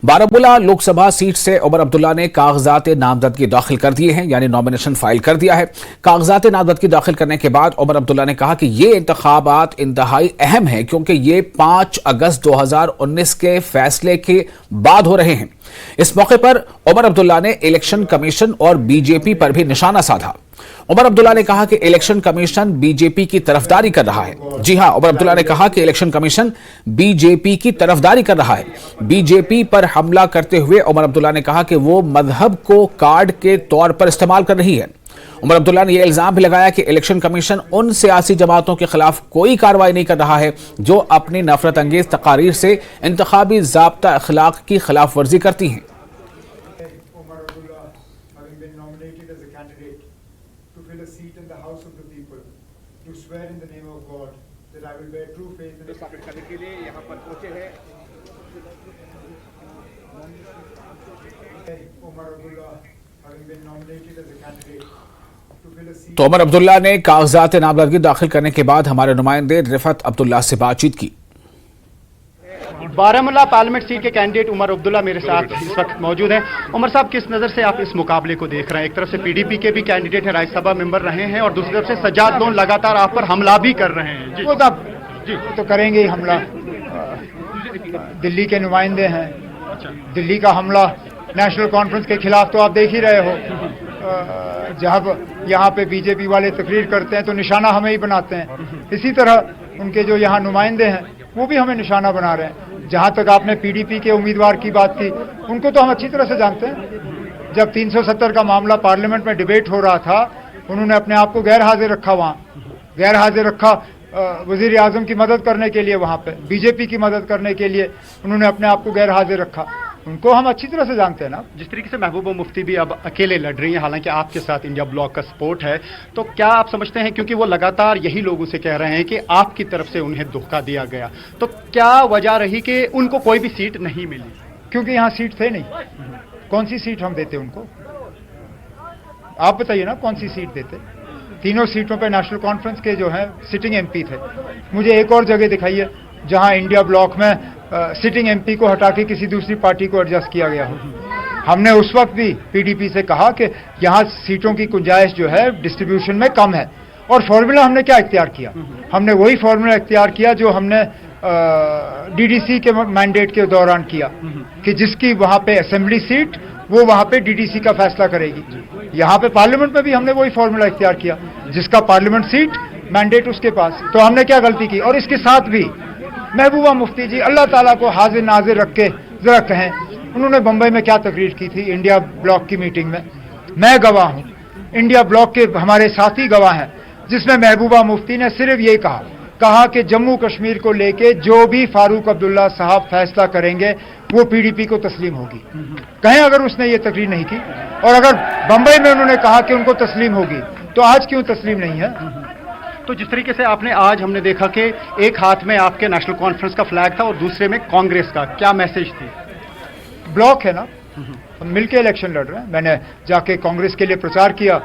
Baramulla Lok Sabha seat से उमर अब्दुल्ला ने कागजात नामजदगी दाखिल कर दिए हैं, यानी नॉमिनेशन फाइल कर दिया है। कागजात नामजदगी दाखिल करने के बाद उमर अब्दुल्ला ने कहा कि ये इंतखाबात इंतहाई अहम है, क्योंकि ये 5 अगस्त 2019 के फैसले के बाद हो रहे हैं। इस मौके पर उमर अब्दुल्ला ने इलेक्शन कमीशन और बीजेपी पर भी निशाना साधा। उमर अब्दुल्ला ने कहा कि इलेक्शन कमीशन बीजेपी की तरफदारी कर रहा है। जी हां, उमर अब्दुल्ला ने कहा कि इलेक्शन कमीशन बीजेपी की तरफदारी कर रहा है। बीजेपी पर हमला करते हुए उमर अब्दुल्ला ने कहा कि वो मजहब को कार्ड के तौर पर इस्तेमाल कर रही है। उमर अब्दुल्ला ने यह इल्जाम भी लगाया कि इलेक्शन कमीशन उन सियासी जमातों के खिलाफ कोई कार्रवाई नहीं कर रहा है जो अपनी नफरत अंगेज तकारीर से इंतखाबी ज़ाब्ता अखलाक की खिलाफ वर्जी करती हैं। To fill a seat in the House of the People, to swear in the name of God that I will bear true faith and स्वागत करने के लिए यहाँ पर पहुंचे हैं Umar Abdullah having been nominated as a candidate to fill a seat. तो उमर अब्दुल्ला ने कागजात नामजदगी दाखिल करने के बाद हमारे नुमाइंदे रिफत अब्दुल्ला से बातचीत की। बारामूला पार्लियामेंट सीट के कैंडिडेट उमर अब्दुल्ला मेरे साथ इस वक्त मौजूद हैं। उमर साहब, किस नज़र से आप इस मुकाबले को देख रहे हैं? एक तरफ से पीडीपी के भी कैंडिडेट हैं, राज्यसभा मेंबर रहे हैं, और दूसरी तरफ से सज्जाद लोन लगातार आप पर हमला भी कर रहे हैं। वो तो करेंगे ही हमला। दिल्ली के नुमाइंदे हैं, दिल्ली का हमला नेशनल कॉन्फ्रेंस के खिलाफ तो आप देख ही रहे हो। जब यहाँ पे बीजेपी वाले तकरीर करते हैं तो निशाना हमें ही बनाते हैं। इसी तरह उनके जो यहाँ नुमाइंदे हैं वो भी हमें निशाना बना रहे हैं। जहां तक आपने पीडीपी के उम्मीदवार की बात की, उनको तो हम अच्छी तरह से जानते हैं। जब 370 का मामला पार्लियामेंट में डिबेट हो रहा था, उन्होंने अपने आप को गैर हाजिर रखा, वहां गैर हाजिर रखा वजीर आजम की मदद करने के लिए, वहां पे बीजेपी की मदद करने के लिए उन्होंने अपने आप को गैर हाजिर रखा। उनको हम अच्छी तरह से जानते हैं ना। जिस तरीके से महबूबा मुफ्ती भी अब अकेले लड़ रही हैं, हालांकि आपके साथ इंडिया ब्लॉक का सपोर्ट है, तो क्या आप समझते हैं, क्योंकि वो लगातार यही लोगों से कह रहे हैं कि आपकी तरफ से उन्हें धोखा दिया गया, तो क्या वजह रही कि उनको कोई भी सीट नहीं मिली? क्योंकि यहाँ सीट थे नहीं। कौन सी सीट हम देते उनको? आप बताइए ना, कौन सी सीट देते? तीनों सीटों पे नेशनल कॉन्फ्रेंस के जो है सिटिंग एमपी थे। मुझे एक और जगह दिखाइए जहां इंडिया ब्लॉक में सिटिंग एमपी को हटा के किसी दूसरी पार्टी को एडजस्ट किया गया हो। हमने उस वक्त भी पीडीपी से कहा कि यहाँ सीटों की गुंजाइश जो है डिस्ट्रीब्यूशन में कम है, और फॉर्मूला हमने क्या इख्तियार किया? हमने वही फॉर्मूला इख्तियार किया जो हमने डीडीसी के मैंडेट के दौरान किया, कि जिसकी वहां पे असेंबली सीट वो वहां पे डीडीसी का फैसला करेगी। यहाँ पे पार्लियामेंट में भी हमने वही फॉर्मूला इख्तियार किया, जिसका पार्लियामेंट सीट मैंडेट उसके पास। तो हमने क्या गलती की? और इसके साथ भी महबूबा मुफ्ती जी अल्लाह ताला को हाजिर नाजिर रख के जरा कहें, उन्होंने बंबई में क्या तकरीर की थी इंडिया ब्लॉक की मीटिंग में? मैं गवाह हूं, इंडिया ब्लॉक के हमारे साथी गवाह हैं, जिसमें महबूबा मुफ्ती ने सिर्फ ये कहा कि जम्मू कश्मीर को लेके जो भी फारूक अब्दुल्ला साहब फैसला करेंगे वो पीडीपी को तस्लीम होगी। कहें अगर उसने ये तकरीर नहीं की, और अगर बंबई में उन्होंने कहा कि उनको तस्लीम होगी, तो आज क्यों तस्लीम नहीं है? तो जिस तरीके से आपने आज हमने देखा कि एक हाथ में आपके नेशनल कॉन्फ्रेंस का फ्लैग था और दूसरे में कांग्रेस का, क्या मैसेज थी? ब्लॉक है ना, हम मिलके इलेक्शन लड़ रहे हैं। मैंने जाके कांग्रेस के लिए प्रचार किया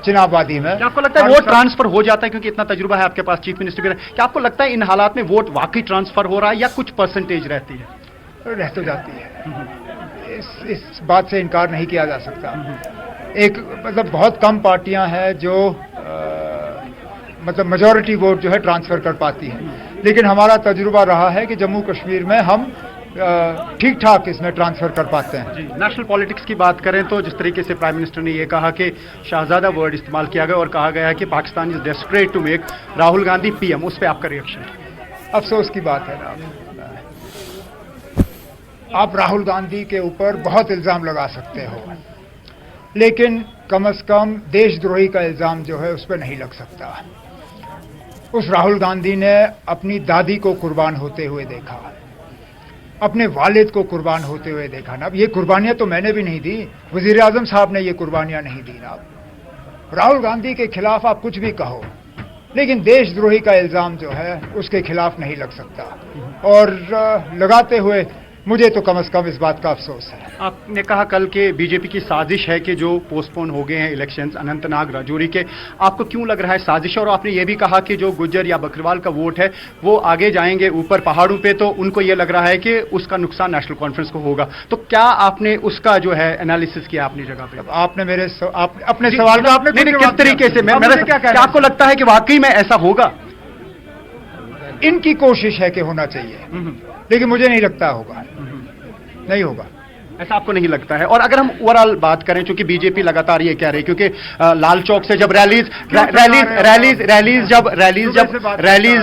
चिनाबादी में। क्या आपको लगता है वोट ट्रांसफर हो जाता है, क्योंकि इतना तजुर्बा है आपके पास, चीफ मिनिस्टर भी रहे, क्या आपको लगता है इन हालात में वोट वाकई ट्रांसफर हो रहा है या कुछ परसेंटेज रहती है? रह तो जाती है, इस बात से इनकार नहीं किया जा सकता। एक मतलब बहुत कम पार्टियां हैं जो मतलब मेजॉरिटी वोट जो है ट्रांसफर कर पाती है, लेकिन हमारा तजुर्बा रहा है कि जम्मू कश्मीर में हम ठीक ठाक इसमें ट्रांसफर कर पाते हैं। जी, नेशनल पॉलिटिक्स की बात करें तो जिस तरीके से प्राइम मिनिस्टर ने ये कहा कि शहजादा वर्ड इस्तेमाल किया गया और कहा गया है कि Pakistan is desperate to make Rahul Gandhi PM, उस पर आपका रिएक्शन? अफसोस की बात है ना, आप राहुल गांधी के ऊपर बहुत इल्ज़ाम लगा सकते हो, लेकिन कम से कम देशद्रोही का इल्ज़ाम जो है उस पर नहीं लग सकता। उस राहुल गांधी ने अपनी दादी को कुर्बान होते हुए देखा, अपने वालिद को कुर्बान होते हुए देखा ना। ये कुर्बानियां तो मैंने भी नहीं दी, वजीर आजम साहब ने ये कुर्बानियां नहीं दी ना। राहुल गांधी के खिलाफ आप कुछ भी कहो, लेकिन देशद्रोही का इल्ज़ाम जो है उसके खिलाफ नहीं लग सकता। और लगाते हुए मुझे तो कम से कम इस बात का अफसोस है। आपने कहा कल के बीजेपी की साजिश है कि जो पोस्टपोन हो गए हैं इलेक्शंस अनंतनाग राजौरी के, आपको क्यों लग रहा है साजिश? और आपने ये भी कहा कि जो गुज्जर या बकरवाल का वोट है वो आगे जाएंगे ऊपर पहाड़ों पे, तो उनको ये लग रहा है कि उसका नुकसान नेशनल कॉन्फ्रेंस को होगा। तो क्या आपने उसका जो है एनालिसिस किया अपनी जगह पे? आपने मेरे अपने सवाल का आपने किस तरीके से क्या आपको लगता है कि वाकई में ऐसा होगा? इनकी कोशिश है कि होना चाहिए, लेकिन मुझे नहीं लगता होगा, नहीं होगा। ऐसा आपको नहीं लगता है? और अगर हम ओवरऑल बात करें, चूंकि बीजेपी लगातार ये कह रही है, क्योंकि लाल चौक से जब रैलीज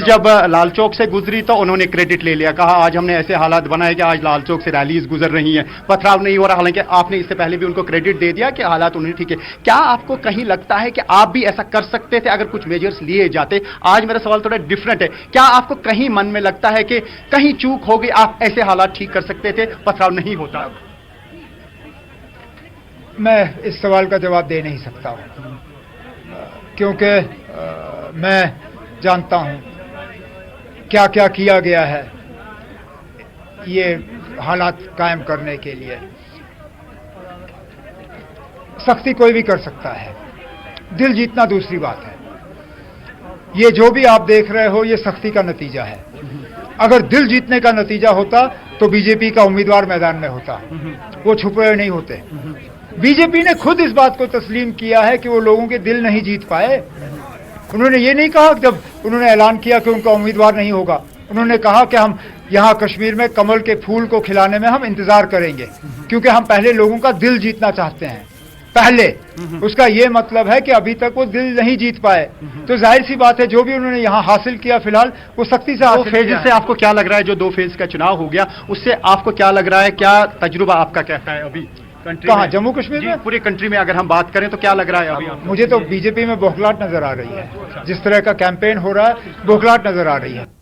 जब लाल चौक से गुजरी तो उन्होंने क्रेडिट ले लिया, कहा आज हमने ऐसे हालात बनाए कि आज लाल चौक से रैलीज गुजर रही हैं, पथराव नहीं हो रहा। हालांकि आपने इससे पहले भी उनको क्रेडिट दे दिया कि हालात उन्हें ठीक है। क्या आपको कहीं लगता है कि आप भी ऐसा कर सकते थे अगर कुछ मेजर्स लिए जाते? आज मेरा सवाल थोड़ा डिफरेंट है, क्या आपको कहीं मन में लगता है कि कहीं चूक हो गई, आप ऐसे हालात ठीक कर सकते थे, पथराव नहीं होता? मैं इस सवाल का जवाब दे नहीं सकता हूं, क्योंकि मैं जानता हूं क्या क्या किया गया है ये हालात कायम करने के लिए। सख्ती कोई भी कर सकता है, दिल जीतना दूसरी बात है। ये जो भी आप देख रहे हो ये सख्ती का नतीजा है। अगर दिल जीतने का नतीजा होता तो बीजेपी का उम्मीदवार मैदान में होता, वो छुपे हुए नहीं होते। बीजेपी ने खुद इस बात को तस्लीम किया है कि वो लोगों के दिल नहीं जीत पाए। उन्होंने ये नहीं कहा, जब उन्होंने ऐलान किया कि उनका उम्मीदवार नहीं होगा, उन्होंने कहा कि हम यहाँ कश्मीर में कमल के फूल को खिलाने में हम इंतजार करेंगे, क्योंकि हम पहले लोगों का दिल जीतना चाहते हैं पहले। उसका ये मतलब है कि अभी तक वो दिल नहीं जीत पाए, तो जाहिर सी बात है जो भी उन्होंने यहाँ हासिल किया फिलहाल वो सख्ती से हासिल किया। से आपको क्या लग रहा है, जो 2 फेज का चुनाव हो गया उससे आपको क्या लग रहा है, क्या तजुर्बा आपका कहता है अभी कहाँ, जम्मू कश्मीर में? पूरी कंट्री में अगर हम बात करें तो क्या लग रहा है अभी? मुझे तो बीजेपी में बौखलाहट नजर आ रही है, जिस तरह का कैंपेन हो रहा है बौखलाहट नजर आ रही है।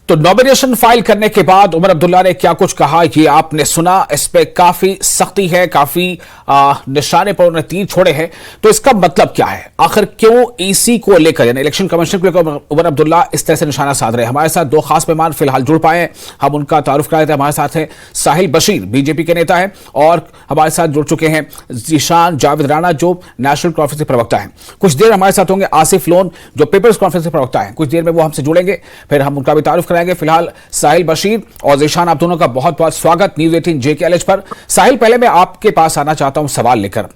तो नॉमिनेशन फाइल करने के बाद उमर अब्दुल्ला ने क्या कुछ कहा ये आपने सुना। इस पे काफी सख्ती है, काफी निशाने पर उन्होंने तीर छोड़े हैं। तो इसका मतलब क्या है, आखिर क्यों ईसी को लेकर यानी इलेक्शन कमीशन को लेकर उमर अब्दुल्ला इस तरह से निशाना साध रहे हैं? हमारे साथ 2 खास मेहमान फिलहाल जुड़ पाए हैं, हम उनका तारुफ करा देते हैं। हमारे साथ है साहिल बशीर, बीजेपी के नेता है, और हमारे साथ जुड़ चुके हैं जीशान जावेद राणा जो नेशनल कॉन्फ्रेंस के प्रवक्ता है। कुछ देर हमारे साथ होंगे आसिफ लोन जो पीपल्स कॉन्फ्रेंस के प्रवक्ता है, कुछ देर में वो हमसे जुड़ेंगे, फिर हम उनका भी तारुफ कराएंगे। फिलहाल साहिल बशीर और जीशान, आप दोनों का बहुत बहुत स्वागत न्यूज 18 JKLH पर। साहिल, पहले मैं आपके पास आना चाहता हूं सवाल लेकर।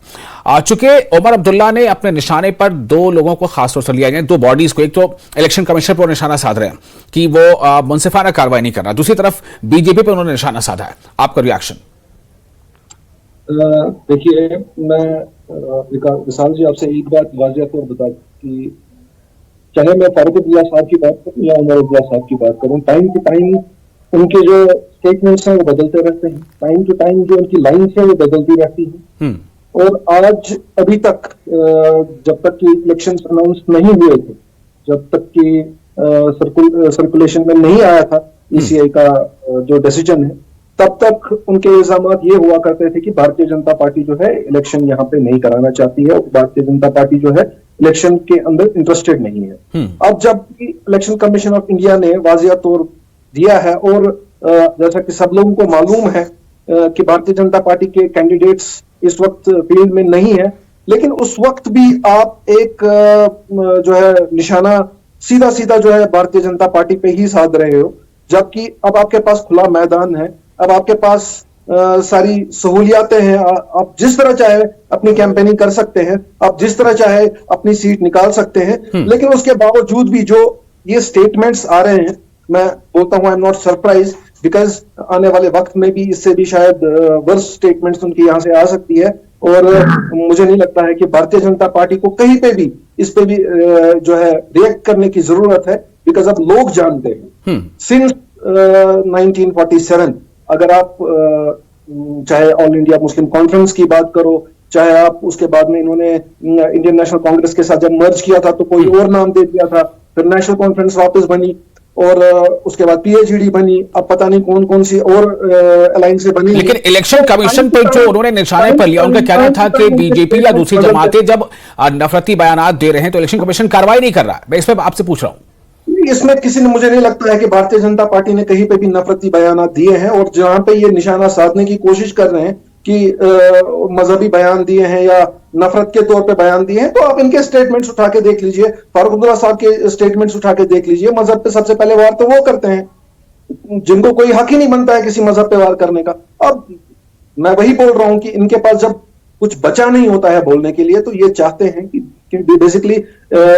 आ चुके उमर अब्दुल्ला ने अपने निशाने पर 2 लोगों को खासतौर से लिया, 2 बॉडीज को। एक तो इलेक्शन कमीशन पर निशाना साध रहे हैं कि वो मुंसिफाना कार्रवाई नहीं कर रहा, दूसरी तरफ बीजेपी पर उन्होंने निशाना साधा है। आपका रिएक्शन? देखिए, मैं विशाल जी आपसे एक बात वाज़ेह तौर बता कि चाहे मैं फारूक अब्दुल्ला साहब की बात करूं या उमर अब्दुल्ला साहब की बात करूं, टाइम टू टाइम उनके जो स्टेटमेंट्स हैं वो बदलते रहते हैं, टाइम टू टाइम जो उनकी लाइन्स हैं वो बदलती रहती हैं। और आज अभी तक जब तक कि इलेक्शन अनाउंस नहीं हुए थे, जब तक कि सर्कुलेशन में नहीं आया था ECI का जो डिसीजन है, तब तक उनके इल्जामात ये हुआ करते थे कि भारतीय जनता पार्टी जो है इलेक्शन यहाँ पे नहीं कराना चाहती है, और भारतीय जनता पार्टी जो है इलेक्शन के अंदर इंटरेस्टेड नहीं है। अब जब इलेक्शन कमीशन ऑफ इंडिया ने वाज़ेह तौर दिया है, और जैसा कि सब लोगों को मालूम है कि भारतीय जनता पार्टी के कैंडिडेट्स इस वक्त फील्ड में नहीं है, लेकिन उस वक्त भी आप एक जो है निशाना सीधा सीधा जो है भारतीय जनता पार्टी पे ही साध रहे हो, जबकि अब आपके पास खुला मैदान है, अब आपके पास सारी सहूलियातें हैं, आप जिस तरह चाहे अपनी कैंपेनिंग कर सकते हैं, आप जिस तरह चाहे अपनी सीट निकाल सकते हैं। लेकिन उसके बावजूद भी जो ये स्टेटमेंट्स आ रहे हैं, मैं बोलता हूं I am not surprise, because आने वाले वक्त में भी इससे भी शायद वर्स स्टेटमेंट्स उनकी यहां से आ सकती है। और मुझे नहीं लगता है कि भारतीय जनता पार्टी को कहीं पे भी इस पे भी जो है रिएक्ट करने की जरूरत है, बिकॉज अब लोग जानते हैं सिंस 1947, अगर आप चाहे ऑल इंडिया मुस्लिम कॉन्फ्रेंस की बात करो, चाहे आप उसके बाद में इन्होंने इंडियन नेशनल कांग्रेस के साथ जब मर्ज किया था तो कोई और नाम दे दिया था, फिर नेशनल कॉन्फ्रेंस वापस बनी, और उसके बाद पीएचडी बनी, अब पता नहीं कौन कौन सी और अलायंस से बनी। लेकिन इलेक्शन कमीशन पे जो उन्होंने निशाने पर लिया, उनका कहना था कि बीजेपी या दूसरी जमातें जब नफरती बयानात दे रहे हैं तो इलेक्शन कमीशन कार्रवाई नहीं कर रहा। मैं इस पर आपसे पूछ रहा हूं। इसमें किसी ने, मुझे नहीं लगता है कि भारतीय जनता पार्टी ने कहीं पे भी नफरती बयान दिए हैं, और जहां पे ये निशाना साधने की कोशिश कर रहे हैं कि मजहबी बयान दिए हैं या नफरत के तौर पे बयान दिए हैं, तो आप इनके स्टेटमेंट्स उठा के देख लीजिए, फारूक अब्दुल्ला साहब के स्टेटमेंट्स उठा के देख लीजिए। मजहब पे सबसे पहले वार तो वो करते हैं, जिनको कोई हक ही नहीं बनता है किसी मजहब पे वार करने का। अब मैं वही बोल रहा हूं कि इनके पास जब कुछ बचा नहीं होता है बोलने के लिए, तो ये चाहते हैं कि बेसिकली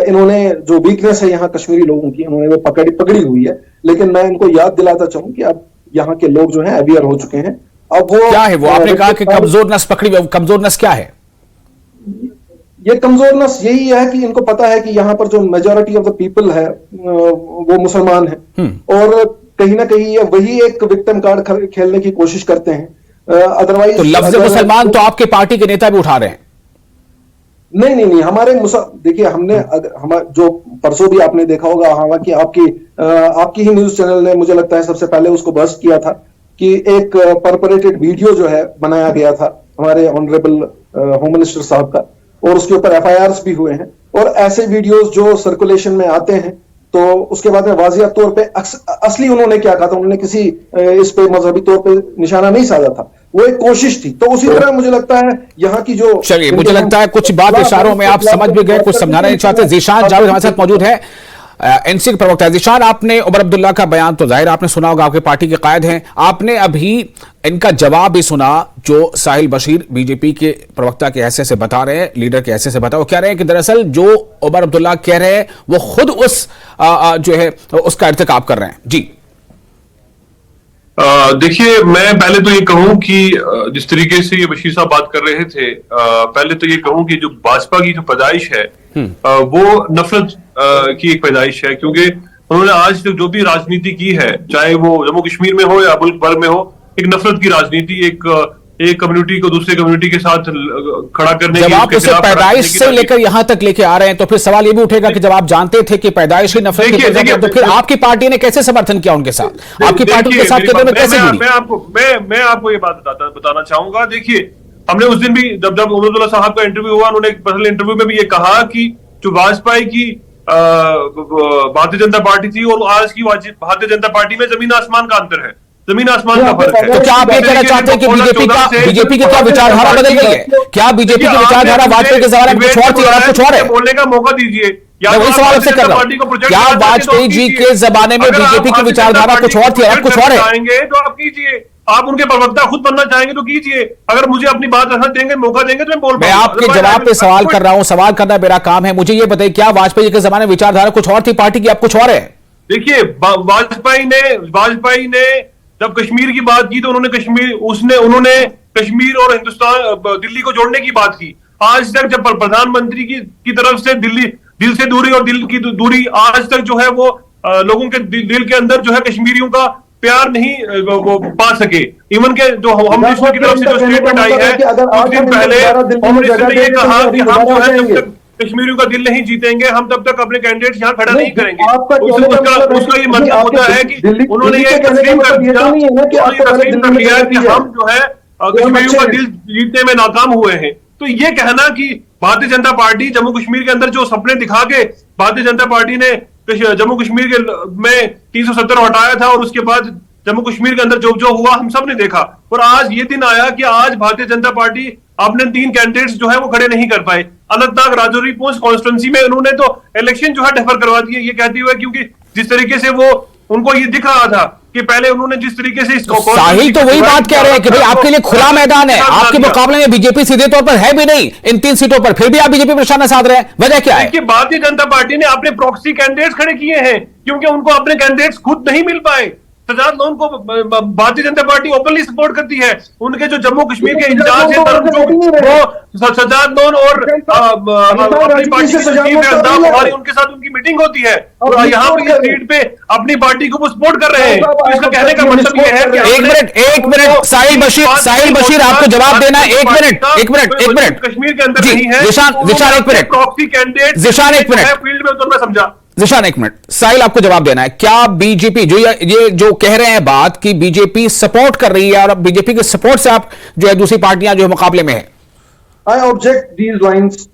इन्होंने जो वीकनेस है यहाँ कश्मीरी लोगों की, उन्होंने वो पकड़ी हुई है। लेकिन मैं इनको याद दिलाता चाहूं कि अब यहाँ के लोग जो है अवेयर हो चुके हैं। अब वो क्या है वो, आपने कहा कि कमजोर नस पकड़ी, कमजोर नस क्या है? ये कमजोर नस यही है कि इनको पता है कि यहाँ पर जो मेजॉरिटी ऑफ द पीपल है वो मुसलमान है, और कहीं ना कहीं ये वही एक विक्टिम कार्ड खेलने की कोशिश करते हैं। अदरवाइज तो लफ्ज मुसलमान तो आपके पार्टी के नेता भी उठा रहे हैं। नहीं, हमारे देखिए, हमने जो परसों भी आपने देखा होगा, हालांकि आपकी ही न्यूज चैनल ने मुझे लगता है सबसे पहले उसको बस्ट किया था कि एक परपरेटेड वीडियो जो है बनाया गया था हमारे ऑनरेबल होम मिनिस्टर साहब का, और उसके ऊपर एफआईआर्स भी हुए हैं। और ऐसे वीडियोस जो सर्कुलेशन में आते हैं, तो उसके बाद में वाजिया तौर पे असली उन्होंने क्या कहा था, उन्होंने किसी इस पे मजहबी तौर पे निशाना नहीं साधा था, वो एक कोशिश थी। तो उसी तरह मुझे लगता है यहाँ की जो, चलिए, मुझे लगता है कुछ बात इशारों में आप समझ भी गए, कुछ समझाना नहीं चाहते। जीशान जावेद हमारे साथ मौजूद है, एनसी के प्रवक्ता है। जीशान, आपने उमर अब्दुल्ला का बयान तो जाहिर आपने सुना होगा, आपके पार्टी के कायद हैं। आपने अभी इनका जवाब भी सुना जो साहिल बशीर बीजेपी के प्रवक्ता के हैसियत से बता रहे हैं, लीडर के हैसियत से बता, वो कह रहे हैं कि दरअसल जो उमर अब्दुल्ला कह रहे हैं वो खुद उस जो है उसका इर्तिकाब कर रहे हैं। जी देखिए, मैं पहले तो ये कहूं कि जिस तरीके से ये बशीर साहब बात कर रहे थे, पहले तो ये कहूं कि जो भाजपा की जो पैदाइश है वो नफरत की एक पैदाइश है, क्योंकि उन्होंने आज तक जो भी राजनीति की है, चाहे वो जम्मू कश्मीर में हो या मुल्क भर में हो, एक नफरत की राजनीति, एक कम्युनिटी को दूसरे कम्युनिटी के साथ खड़ा करने जब आप इसे पैदाइश से लेकर यहां तक लेके आ रहे हैं, तो फिर सवाल ये भी उठेगा कि जब आप जानते थे कि पैदाइश ही नफरत की, तो फिर आपकी पार्टी ने कैसे समर्थन किया उनके साथ? आपकी पार्टी के साथ कैसे जुड़ी? मैं आपको ये बात बताना चाहूंगा। देखिए, हमने उस दिन भी जब उमर अब्दुल्ला साहब का इंटरव्यू हुआ, उन्होंने एक पर्सनल इंटरव्यू में भी ये कहा कि जो वाजपेयी की भारतीय जनता पार्टी थी और आज की भारतीय जनता पार्टी में जमीन आसमान का अंतर है, जमीन आसमान का फर्क है। तो क्या आप ये कहना चाहते हैं कि बीजेपी की क्या विचारधारा बदल गई है? क्या बीजेपी की विचारधारा वाजपेयी के जमाने में कुछ और थी और अब कुछ और है? बोलने का मौका दीजिए। मैं वही सवाल आपसे कर रहा हूं, क्या वाजपेयी जी के जमाने में बीजेपी की विचारधारा कुछ और थी और अब कुछ और है? तो आप कीजिए, आप उनके प्रवक्ता खुद बनना चाहेंगे तो कीजिए। अगर मुझे अपनी बात रखना देंगे, मौका देंगे तो मैं बोल मैं आपके जवाब पे सवाल कर रहा हूं, सवाल करना मेरा काम है। मुझे ये बताइए, क्या वाजपेयी के जमाने में विचारधारा कुछ और थी पार्टी की, अब कुछ और है? देखिए, वाजपेयी ने जब कश्मीर की बात की तो उन्होंने कश्मीर और हिंदुस्तान, दिल्ली को जोड़ने की बात की। आज तक जब प्रधानमंत्री की तरफ से दिल से दूरी और दिल की दूरी, आज तक जो है वो लोगों के दिल के अंदर जो है कश्मीरियों का प्यार नहीं वो पा सके। इवन के जो होम मिनिस्टर की तरफ से जो स्टेटमेंट आई है कुछ दिन पहले, होम मिनिस्टर ने ये कहा कि हम जो है जब तक कश्मीरियों का दिल नहीं जीतेंगे, हम तब तक अपने कैंडिडेट यहाँ खड़ा नहीं करेंगे। उसका ये मतलब होता है कि उन्होंने ये तस्लीम कर लिया कि हम जो है कश्मीरियों का दिल जीतने में नाकाम हुए हैं। तो ये कहना कि भारतीय जनता पार्टी जम्मू कश्मीर के अंदर जो सपने दिखा के भारतीय जनता पार्टी ने जम्मू कश्मीर के में 370 हटाया था और उसके बाद जम्मू कश्मीर के अंदर जो हुआ हम सब ने देखा, और आज ये दिन आया कि आज भारतीय जनता पार्टी अपने 3 कैंडिडेट्स जो है वो खड़े नहीं कर पाए। अनंतनाग, राजौरी, पुंछ कॉन्स्टिट्यूंसी में उन्होंने तो इलेक्शन जो है डेफर करवा दिए, ये कहते हुए क्योंकि जिस तरीके से वो उनको ये दिख रहा था कि पहले उन्होंने जिस तरीके से इसको, साहिल तो वही बात कह रहे हैं कि भाई आपके लिए खुला मैदान है, आपके मुकाबले में बीजेपी सीधे तौर पर है भी नहीं इन 3 सीटों पर, फिर भी आप बीजेपी पर निशाना साध रहे हैं, वजह क्या है? भारतीय जनता पार्टी ने अपने प्रॉक्सी कैंडिडेट्स खड़े किए हैं क्योंकि उनको अपने कैंडिडेट्स खुद नहीं मिल पाए। सजाद लोन को Bharatiya Janata party openly support करती है। उनके जो जम्मू कश्मीर के इंचार्ज है वो सजाद लोन और अपनी पार्टी के सचिव है अल्ताफ बुखारी, उनके साथ उनकी मीटिंग होती है और यहाँ पे इस सीट पे अपनी पार्टी को वो सपोर्ट कर रहे हैं। तो इसका कहने का मतलब ये है कि एक मिनट साहिल बशीर आपको जवाब देना है। एक मिनट कश्मीर के अंदर नहीं है, जिशान एक मिनट, प्रॉक्सी कैंडिडेट जिशान एक मिनट, फील्ड में उतरना समझा। जिशान एक मिनट, साहिल आपको जवाब देना है। क्या बीजेपी ये जो कह रहे हैं बात कि बीजेपी सपोर्ट कर रही है और अब बीजेपी के सपोर्ट से आप जो है दूसरी पार्टियां जो है मुकाबले में है? I object these lines.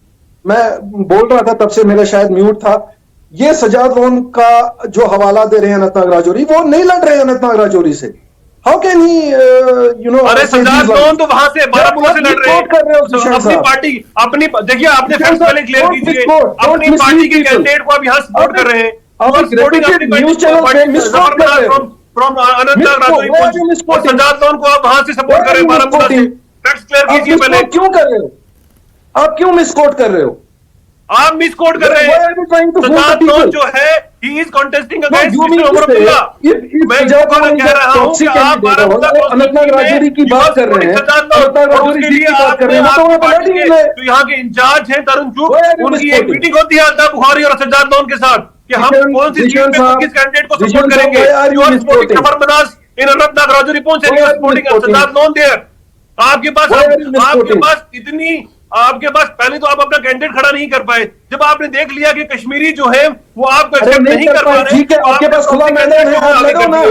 मैं बोल रहा था तब से, मेरा शायद म्यूट था। ये सजाद लोन का जो हवाला दे रहे हैं अनंतनाग राजौरी, वो नहीं लड़ रहे हैं अनंतनाग राजौरी से। हाउ कैन ही अरे सजाद लोन तो वहां से बारामूला से लड़ रहे हैं। अपनी पार्टी अपनी देखिए, आपने फैक्ट पहले क्लियर कीजिए। अपनी पार्टी के कैंडिडेट को आप यहाँ सपोर्ट कर रहे हैं फ्रॉम अनंतनाग राजौरी, और सजाद लोन को आप वहां से सपोर्ट कर रहे हैं बारामूला से। फैक्ट क्लियर कीजिए पहले। क्यों कर रहे हो आप? क्यों मिसकोट कर रहे हो आप? मिसकोट कर रहे हैं। सजाद लोन जो है he is contesting against mister Omar Abdullah. मैं कह रहा हूं कि आप बारामूला अनंतनाग राजौरी की बात कर रहे हैं, उसके लिए जो यहाँ के इंचार्ज हैं तरुण चुग, उनकी एक मीटिंग होती है अल्ताफ बुखारी और सजाद लोन के साथ कि हम कौन सी सीट पे किस कैंडिडेट को सपोर्ट करेंगे। यू आर सपोर्टिंग कमर मनास इन अनंतनाग राजौरी पहुंचे, you are supporting Sajad Lone there. आपके पास इतनी आपके पास पहले तो आप अपना कैंडिडेट खड़ा नहीं कर पाए। जब आपने देख लिया कि कश्मीरी जो है वो आपको एक्सेप्ट नहीं कर पा रहे, ठीक है, आपके पास खुला मैदान है, आप लड़ो ना।